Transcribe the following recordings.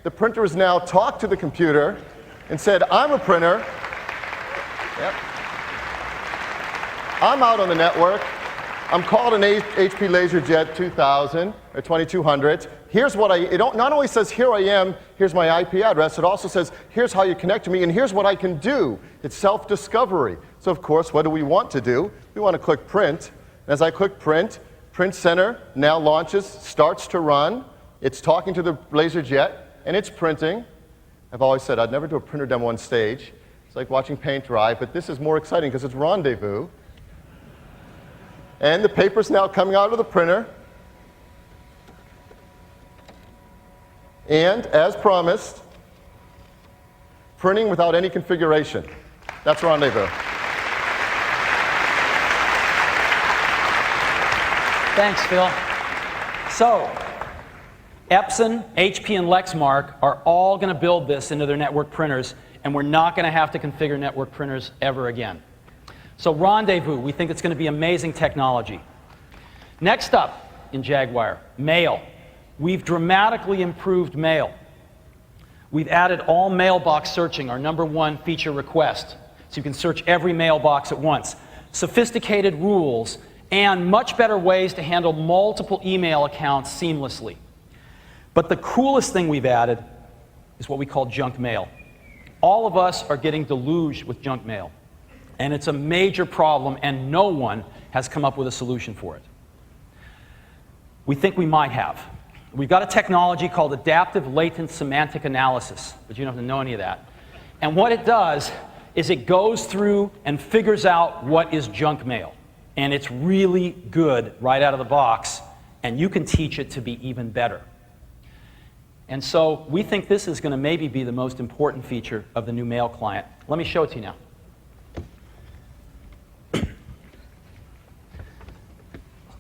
the printer has now talked to the computer and said, I'm a printer. Yep. I'm out on the network. I'm called an HP LaserJet 2000 or 2200. Here's what it not only says, here I am, here's my IP address, it also says, here's how you connect to me, and here's what I can do. It's self-discovery. So of course, what do we want to do? We want to click print. As I click print, Print Center now launches, starts to run. It's talking to the LaserJet, and it's printing. I've always said I'd never do a printer demo on stage. It's like watching paint dry, but this is more exciting because it's rendezvous. And the paper's now coming out of the printer. And, as promised, printing without any configuration. That's rendezvous. Thanks, Phil. So, Epson, HP, and Lexmark are all going to build this into their network printers, and we're not going to have to configure network printers ever again. So Rendezvous, we think it's going to be amazing technology. Next up in Jaguar, mail. We've dramatically improved mail. We've added all mailbox searching, our #1 feature request. So you can search every mailbox at once. Sophisticated rules and much better ways to handle multiple email accounts seamlessly. But the coolest thing we've added is what we call junk mail. All of us are getting deluged with junk mail. And it's a major problem, and no one has come up with a solution for it. We think we might have. We've got a technology called adaptive latent semantic analysis, but you don't have to know any of that. And what it does is it goes through and figures out what is junk mail. And it's really good right out of the box, and you can teach it to be even better. And so we think this is going to maybe be the most important feature of the new mail client. Let me show it to you now.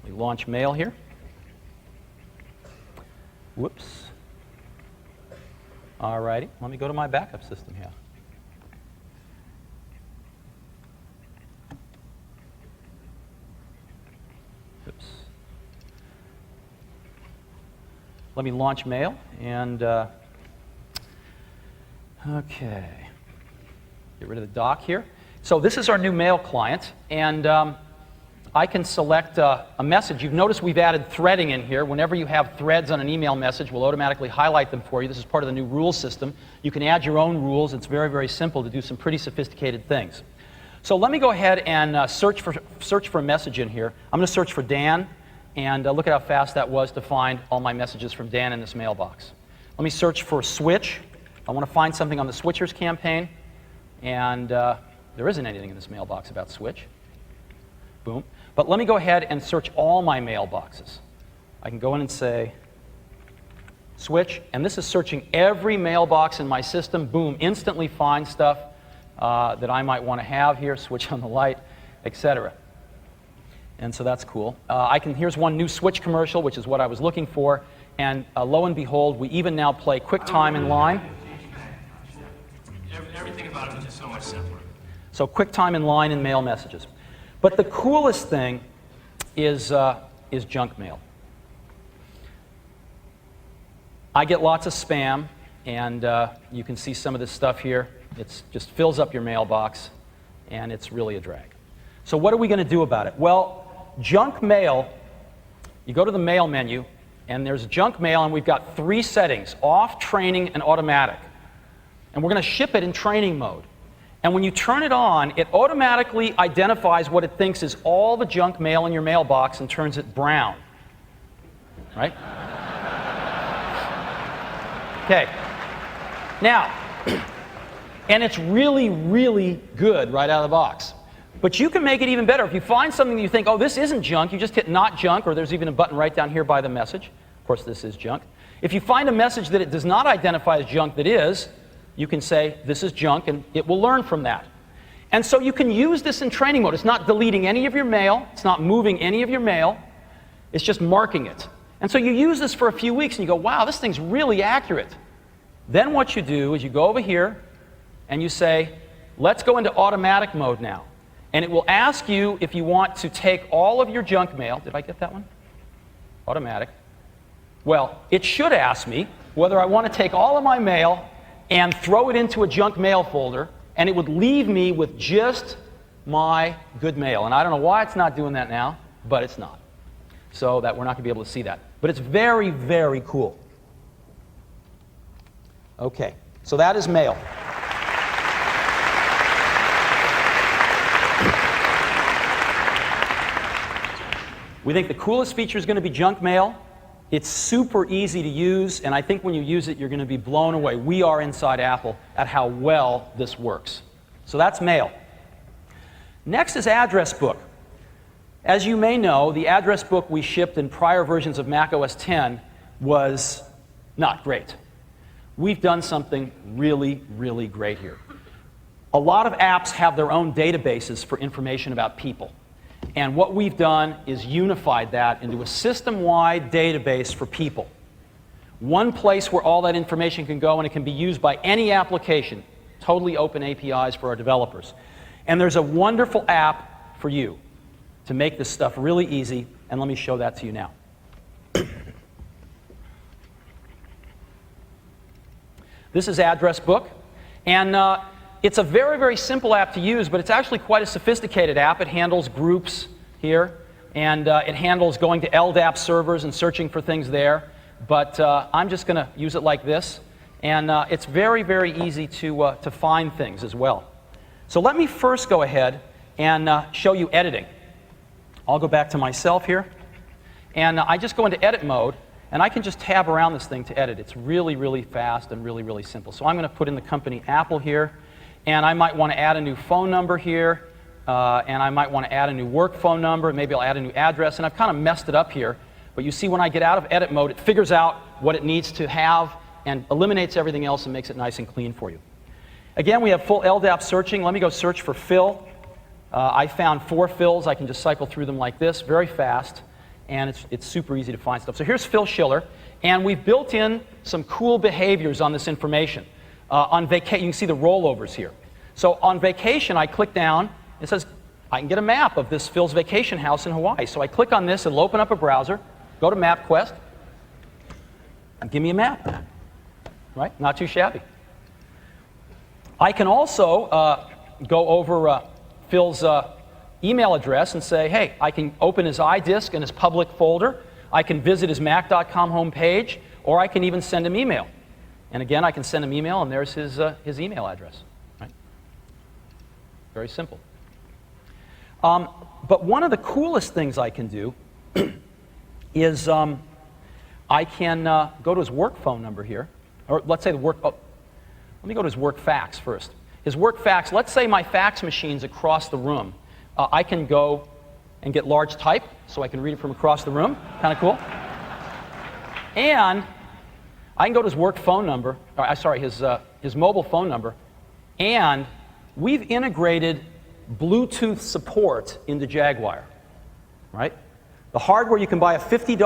We launch mail here. Whoops. All righty. Let me go to my backup system here. Oops. Let me launch mail, and okay. Get rid of the dock here. So this is our new mail client, and I can select a message. You've noticed we've added threading in here. Whenever you have threads on an email message, we'll automatically highlight them for you. This is part of the new rules system. You can add your own rules. It's very, very simple to do some pretty sophisticated things. So let me go ahead and search for a message in here. I'm going to search for Dan, and look at how fast that was to find all my messages from Dan in this mailbox. Let me search for switch. I want to find something on the switchers campaign, and there isn't anything in this mailbox about switch. Boom. But let me go ahead and search all my mailboxes. I can go in and say switch, and this is searching every mailbox in my system. Boom, instantly find stuff that I might want to have here, switch on the light, etc. And so that's cool. Here's one new switch commercial, which is what I was looking for, and lo and behold, we even now play QuickTime in line. Everything about it is just so much simpler. So QuickTime in line in mail messages. But the coolest thing is junk mail. I get lots of spam, and you can see some of this stuff here. It just fills up your mailbox, and it's really a drag. So what are we going to do about it? Well, junk mail, you go to the mail menu, and there's junk mail, and we've got 3 settings: off, training, and automatic. And we're going to ship it in training mode. And when you turn it on, it automatically identifies what it thinks is all the junk mail in your mailbox and turns it brown. Right? Okay. Now, and it's really, really good right out of the box. But you can make it even better. If you find something that you think, oh, this isn't junk, you just hit not junk, or there's even a button right down here by the message. Of course, this is junk. If you find a message that it does not identify as junk that is, you can say, this is junk, and it will learn from that. And so you can use this in training mode. It's not deleting any of your mail. It's not moving any of your mail. It's just marking it. And so you use this for a few weeks, and you go, wow, this thing's really accurate. Then what you do is you go over here, and you say, let's go into automatic mode now. And it will ask you if you want to take all of your junk mail. Did I get that one? Automatic. Well, it should ask me, whether I want to take all of my mail and throw it into a junk mail folder, and it would leave me with just my good mail. And I don't know why it's not doing that now, but it's not. So that we're not going to be able to see that. But it's very, very cool. Okay, so that is mail. We think the coolest feature is going to be junk mail. It's super easy to use, and I think when you use it, you're going to be blown away. We are inside Apple at how well this works. So that's mail. Next is address book. As you may know, the address book we shipped in prior versions of Mac OS X was not great. We've done something really, really great here. A lot of apps have their own databases for information about people. And what we've done is unified that into a system-wide database for people. One place where all that information can go, and it can be used by any application. Totally open APIs for our developers. And there's a wonderful app for you to make this stuff really easy, and let me show that to you now. This is Address Book, and it's a very, very simple app to use, but it's actually quite a sophisticated app. It handles groups here, and it handles going to LDAP servers and searching for things there. But I'm just going to use it like this, and it's very, very easy to find things as well. So let me first go ahead and show you editing. I'll go back to myself here, and I just go into edit mode, and I can just tab around this thing to edit. It's really, really fast and really, really simple. So I'm going to put in the company Apple here. And I might want to add a new phone number here, and I might want to add a new work phone number, maybe I'll add a new address, and I've kind of messed it up here. But you see when I get out of edit mode, it figures out what it needs to have and eliminates everything else and makes it nice and clean for you. Again, we have full LDAP searching. Let me go search for Phil. I found 4 Phils. I can just cycle through them like this, very fast, and it's super easy to find stuff. So here's Phil Schiller, and we've built in some cool behaviors on this information. On vacation, you can see the rollovers here. So on vacation, I click down. It says I can get a map of this Phil's vacation house in Hawaii. So I click on this. It'll open up a browser. Go to MapQuest. And give me a map. Right? Not too shabby. I can also go over Phil's email address and say, hey, I can open his iDisk in his public folder. I can visit his Mac.com homepage, or I can even send him email. And again, I can send him email, and there's his email address. Right? Very simple. But one of the coolest things I can do is I can go to his work phone number here. Or let's say the work... Oh, let me go to his work fax first. His work fax, let's say my fax machine's across the room. I can go and get large type, so I can read it from across the room. Kind of cool. And I can go to his work phone number, or sorry, his mobile phone number, and we've integrated Bluetooth support into Jaguar, right? The hardware, you can buy a $50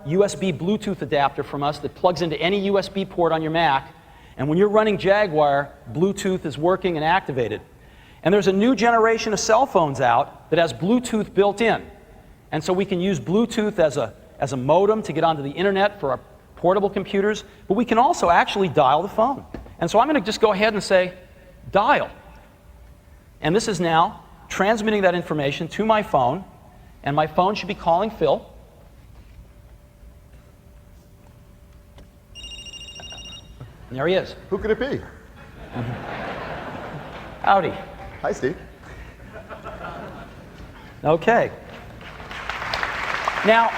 USB Bluetooth adapter from us that plugs into any USB port on your Mac, and when you're running Jaguar, Bluetooth is working and activated. And there's a new generation of cell phones out that has Bluetooth built in, and so we can use Bluetooth as a modem to get onto the internet for our portable computers, but we can also actually dial the phone. And so I'm going to just go ahead and say, dial. And this is now transmitting that information to my phone, and my phone should be calling Phil. And there he is. Who could it be? Howdy. Hi, Steve. Okay. Now,